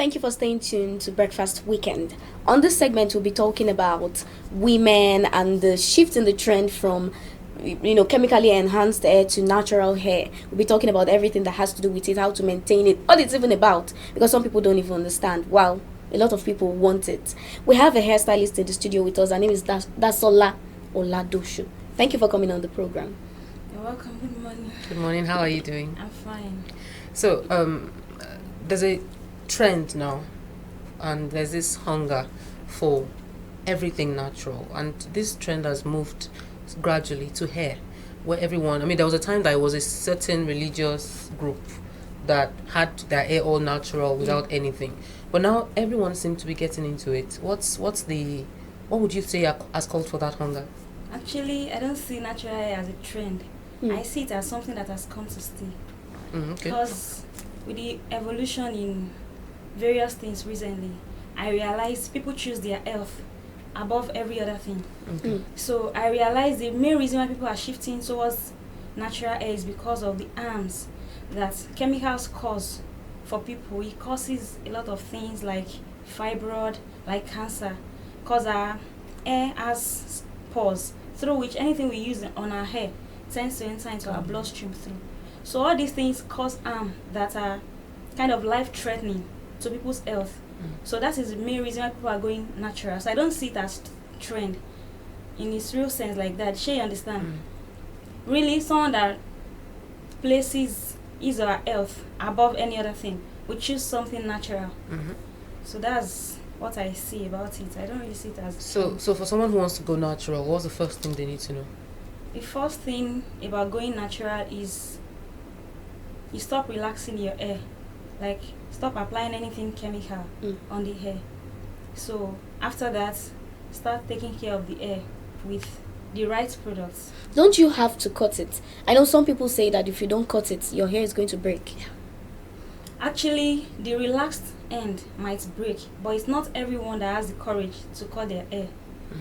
Thank you for staying tuned to Breakfast Weekend. On this segment, we'll be talking about women and the shift in the trend from chemically enhanced hair to natural hair. We'll be talking about everything that has to do with it, how to maintain it, what it's even about, because some people don't even understand. Wow, a lot of people want it. We have a hairstylist in the studio with us. Her name is Dasola Oladoshu. Thank you for coming on the program. You're welcome. Good morning. Good morning. How are you doing? I'm fine. So, there's a trend now, and there's this hunger for everything natural, and this trend has moved gradually to hair, where everyone, there was a time that it was a certain religious group that had their hair all natural without anything, but now everyone seems to be getting into it. What would you say has called for that hunger? Actually, I don't see natural hair as a trend. I see it as something that has come to stay. Okay. Because with the evolution in various things recently, I realized people choose their health above every other thing. Okay. So I realized the main reason why people are shifting towards natural hair is because of the harms that chemicals cause for people. It causes a lot of things like fibroid, like cancer, because our hair has pores through which anything we use on our hair tends to enter into our bloodstream through. So all these things cause harm that are kind of life-threatening to people's health. So that is the main reason why people are going natural. So I don't see it as trend in its real sense like that. Sure, you understand? Really, someone that places his or her health above any other thing would choose something natural. So that's what I see about it. I don't really see it as So for someone who wants to go natural, what's the first thing they need to know? The first thing about going natural is you stop relaxing your hair. Like, stop applying anything chemical on the hair. So after that, start taking care of the hair with the right products. Don't you have to cut it? I know some people say that if you don't cut it, your hair is going to break. Actually, the relaxed end might break, but it's not everyone that has the courage to cut their hair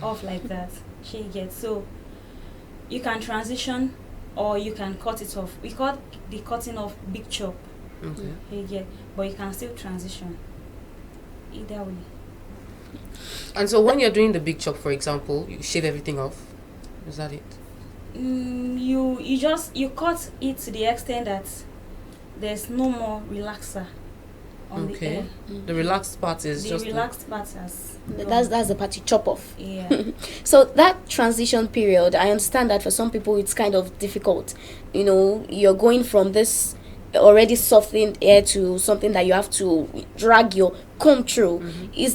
off like that. She gets so you can transition or you can cut it off. We call the cutting off big chop. Okay. But you can still transition either way. And so when you're doing the big chop, for example, you shave everything off. Is that it? You cut it to the extent that there's no more relaxer on the hair. The relaxed part is the just relaxed part has That's the part you chop off. yeah. So that transition period, I understand that for some people it's kind of difficult. You're going from this already softened hair to something that you have to drag your comb through. Are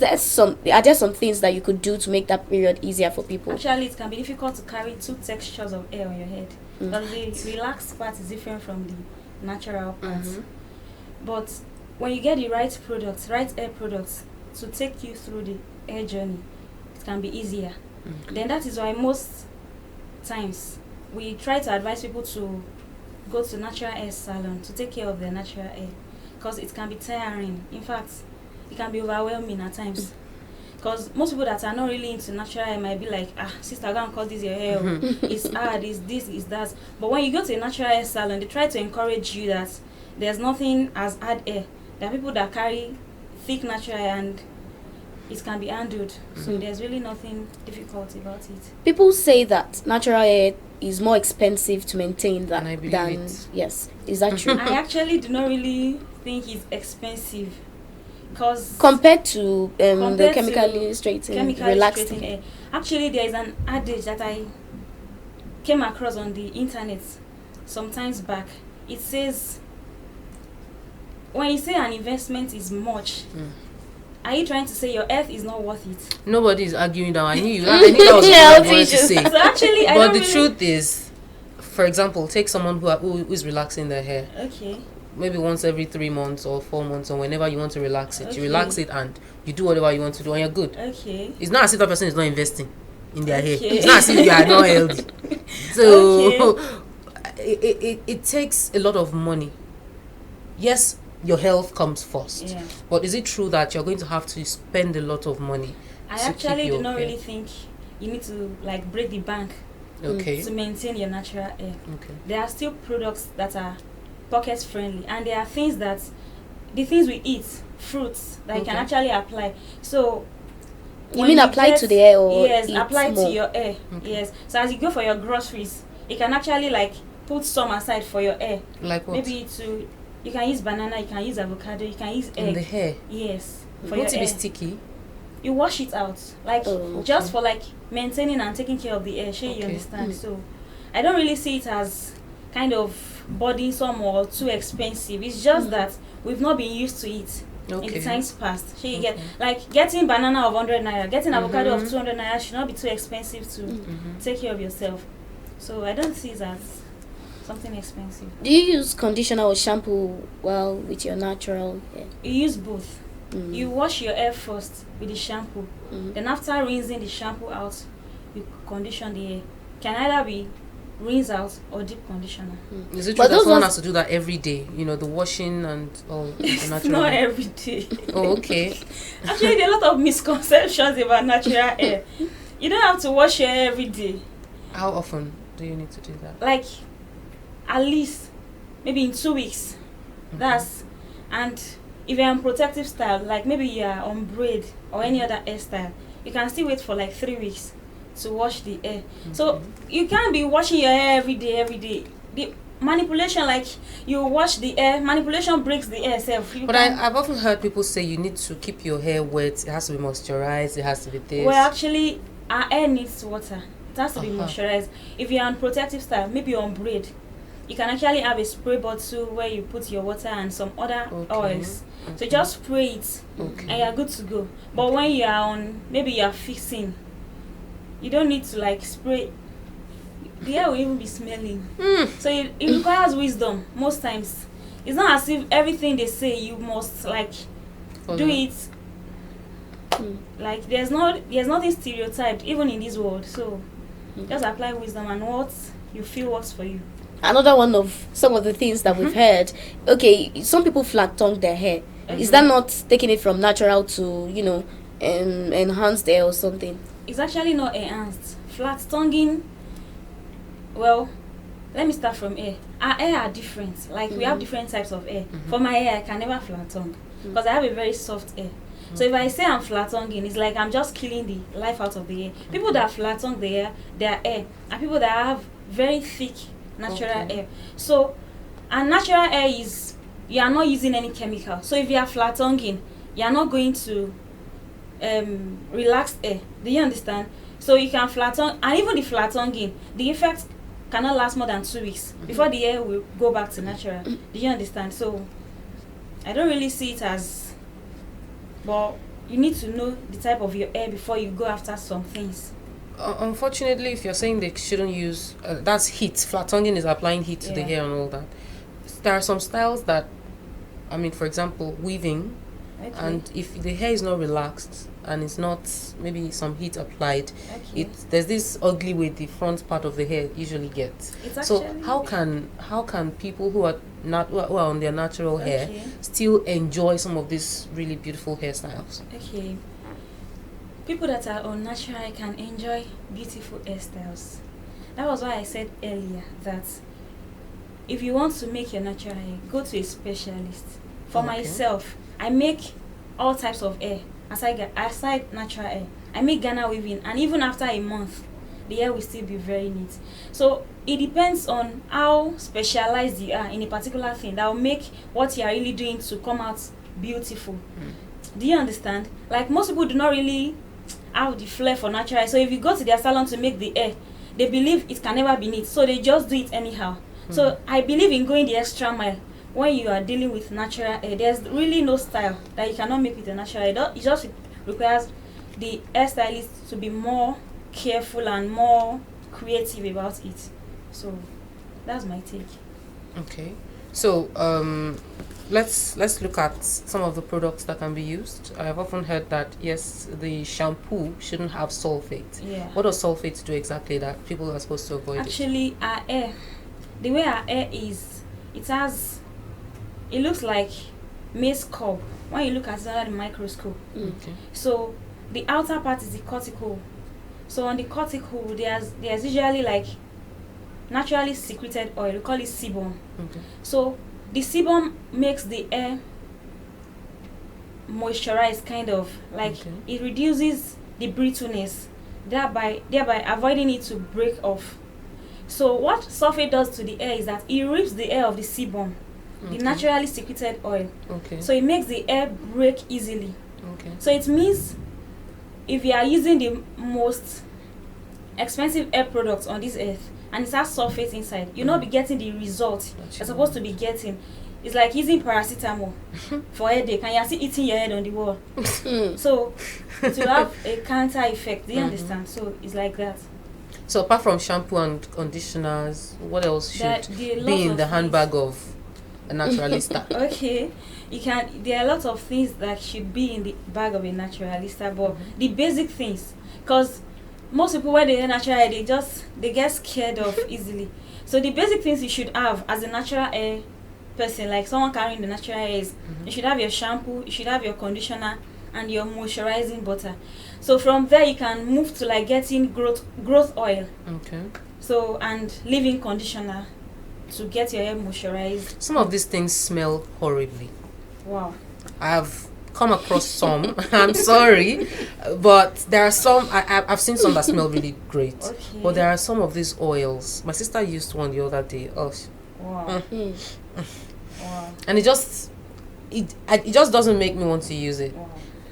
there some things that you could do to make that period easier for people? Actually, it can be difficult to carry two textures of hair on your head. Because the relaxed part is different from the natural part. But when you get the right hair products to take you through the hair journey, it can be easier. Then that is why most times we try to advise people to go to natural hair salon to take care of their natural hair, because it can be tiring. In fact, it can be overwhelming at times. Because most people that are not really into natural hair might be like, sister, go and cut this your hair. It's hard, it's this, it's that. But when you go to a natural hair salon, they try to encourage you that there's nothing as hard hair. There are people that carry thick natural hair and it can be handled. So there's really nothing difficult about it. People say that natural hair is more expensive to maintain And I believe than it. yes. Is that true? I actually do not really think it's expensive. Because Compared to the chemically straightened, relaxed hair. hair. Actually, there is an adage that I came across on the internet sometimes back. It says, when you say an investment is much, are you trying to say your earth is not worth it? Nobody is arguing that. I knew that was what I wanted to say. So actually, But the truth is, for example, take someone who is relaxing their hair. Okay. Maybe once every 3 months or 4 months, or whenever you want to relax it. Okay. You relax it and you do whatever you want to do, and you're good. Okay. It's not as if that person is not investing in their hair. Okay. It's not as if they are not healthy. So it takes a lot of money. Yes, your health comes first. Yeah. But is it true that you're going to have to spend a lot of money? I to keep actually your do not hair? really think you need to break the bank Okay. to maintain your natural hair. Okay. There are still products that are pocket friendly, and there are things that the things we eat, fruits that you can Okay. actually apply. So You when mean apply to the hair or yes, eat apply more? to your hair. Okay. Yes. So as you go for your groceries, you can actually like put some aside for your hair. Like what? Maybe to you can use banana, you can use avocado, you can use egg. In the hair. Yes. For Won't your it be hair. sticky? You wash it out. Like Oh, just okay. for like maintaining and taking care of the hair. Sure, you Okay. understand. Mm. So I don't really see it as kind of burdensome or too expensive. It's just that we've not been used to it in the Okay. times past. Sure, you get Okay. like getting banana of 100 naira, getting avocado of Mhm. 200 naira should not be too expensive to Mm-hmm. take care of yourself. So I don't see it as something expensive. Do you use conditioner or shampoo well with your natural hair? You use both. Mm. You wash your hair first with the shampoo. Mm. Then after rinsing the shampoo out, you condition the hair. Can either be rinse out or deep conditioner. Is it But true that those someone ones- has to do that every day? You know, the washing and all the It's natural. not every day. Oh, okay. Actually, there are a lot of misconceptions about natural hair. You don't have to wash your hair every day. How often do you need to do that? Like, at least, maybe in 2 weeks. Okay. That's, and if you're on protective style, like maybe you're on braid or any other hairstyle, you can still wait for like 3 weeks to wash the hair. So Okay. you can't be washing your hair every day. The manipulation, like you wash the hair, manipulation breaks the hair itself. But I've often heard people say you need to keep your hair wet. It has to be moisturized. It has to be this. Well, actually, our hair needs water. It has to be Uh-huh. moisturized. If you're on protective style, maybe you're on braid, you can actually have a spray bottle where you put your water and some other Okay. oils. So Okay. just spray it Okay. and you're good to go. But when you are on, maybe you're fixing, you don't need to like spray. The hair will even be smelling. So it requires wisdom most times. It's not as if everything they say you must like Follow. do it. Mm. Like there's nothing stereotyped even in this world. So just apply wisdom and what you feel works for you. Another one of some of the things that we've heard. Okay, some people flat tongue their hair. Is Mhm. that not taking it from natural to enhanced hair or something? It's actually not enhanced. Flat tonguing. Well, let me start from hair. Our hair are different. Like we have different types of hair. For my hair, I can never flat tongue because I have a very soft hair. So if I say I'm flat tonguing, it's like I'm just killing the life out of the hair. People that flat tongue their hair are people that have very thick natural Okay. hair. So, and natural hair is you are not using any chemical. So if you are flat tonguing, you are not going to relax hair. Do you understand? So you can flat tongue, and even the flat tonguing, the effect cannot last more than 2 weeks before the hair will go back to natural. Do you understand? So I don't really see it as, but you need to know the type of your hair before you go after some things. Unfortunately, if you're saying they shouldn't use, that's heat. Flat tonguing is applying heat to the Yeah. hair and all that. There are some styles that, I mean, for example, weaving, Okay. and if the hair is not relaxed and it's not maybe some heat applied, Okay. there's this ugly way the front part of the hair usually gets. It's So actually how can people who are on their natural hair Okay. still enjoy some of these really beautiful hairstyles? Okay. People that are on natural hair can enjoy beautiful hairstyles. That was why I said earlier that if you want to make your natural hair, go to a specialist. For Okay. myself, I make all types of hair aside natural hair. I make Ghana weaving, and even after a month, the hair will still be very neat. So it depends on how specialized you are in a particular thing that will make what you are really doing to come out beautiful. Do you understand? Like most people do not really have the flair for natural hair. So if you go to their salon to make the hair, they believe it can never be neat. So they just do it anyhow. So I believe in going the extra mile when you are dealing with natural hair. There's really no style that you cannot make with a natural hair. It just requires the hairstylist to be more careful and more creative about it. So that's my take. Okay. So let's look at some of the products that can be used. I've often heard that yes, the shampoo shouldn't have sulfate. Yeah. What does sulfate do exactly that people are supposed to avoid? Actually, our hair, the way our hair is, it looks like maize cob when you look at it under the microscope. Okay. So the outer part is the cuticle. So on the cuticle, there's usually like naturally secreted oil. We call it sebum. Okay. So the sebum makes the hair moisturize, kind of like Okay. it reduces the brittleness, thereby avoiding it to break off. So what sulfate does to the hair is that it rips the hair of the sebum, the Okay. naturally secreted oil. Okay. So it makes the hair break easily. Okay. So it means if you are using the most expensive hair products on this earth and it has sulfate inside, you'll not be getting the result That you're you supposed to be getting. It's like using paracetamol for headache and you're still eating your head on the wall. So it will have a counter effect. Do you understand? So it's like that. So apart from shampoo and conditioners, what else There should are lots be in of the things. handbag of a naturalista? Okay, there are a lot of things that should be in the bag of a naturalista, but the basic things, because most people when they hear natural hair, they get scared of easily. So the basic things you should have as a natural hair person, like someone carrying the natural hair, is you should have your shampoo, you should have your conditioner, and your moisturizing butter. So from there you can move to like getting growth oil. Okay. So and leave-in conditioner to get your hair moisturized. Some of these things smell horribly. Wow. I've come across some. I'm sorry, but there are some. I've seen some that smell really great. Okay. But there are some of these oils. My sister used one the other day. Oh, Wow. Wow. and it just doesn't make me want to use it. Wow.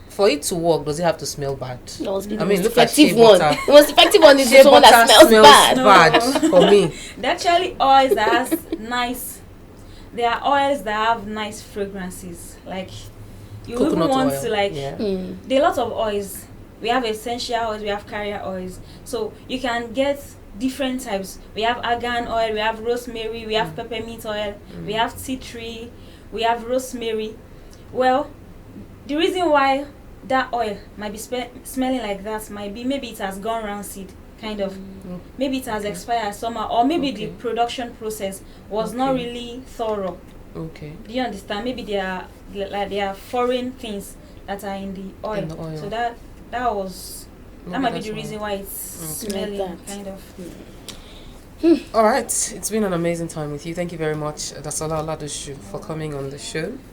For it to work, does it have to smell bad? That must be the I mean, most look at effective shea one. butter. The most effective one is Shea the one that butter smells bad. bad for me. They're actually oils that has nice. They are oils that have nice fragrances. Like you even Coconut want oil. to like. Yeah. There are lots of oils. We have essential oils. We have carrier oils. So you can get different types. We have argan oil. We have rosemary. We have peppermint oil. We have tea tree. We have rosemary. Well, the reason why that oil might be smelling like that might be maybe it has gone rancid, kind of. Maybe it has expired somehow, or maybe the production process was not really thorough. Okay. Do you understand? Maybe there are foreign things that are in the oil. In the oil. So that might be that's the why. reason why it's smelling Like that. kind of. All right. It's been an amazing time with you. Thank you very much, Dasola Oladoshu, for coming on the show.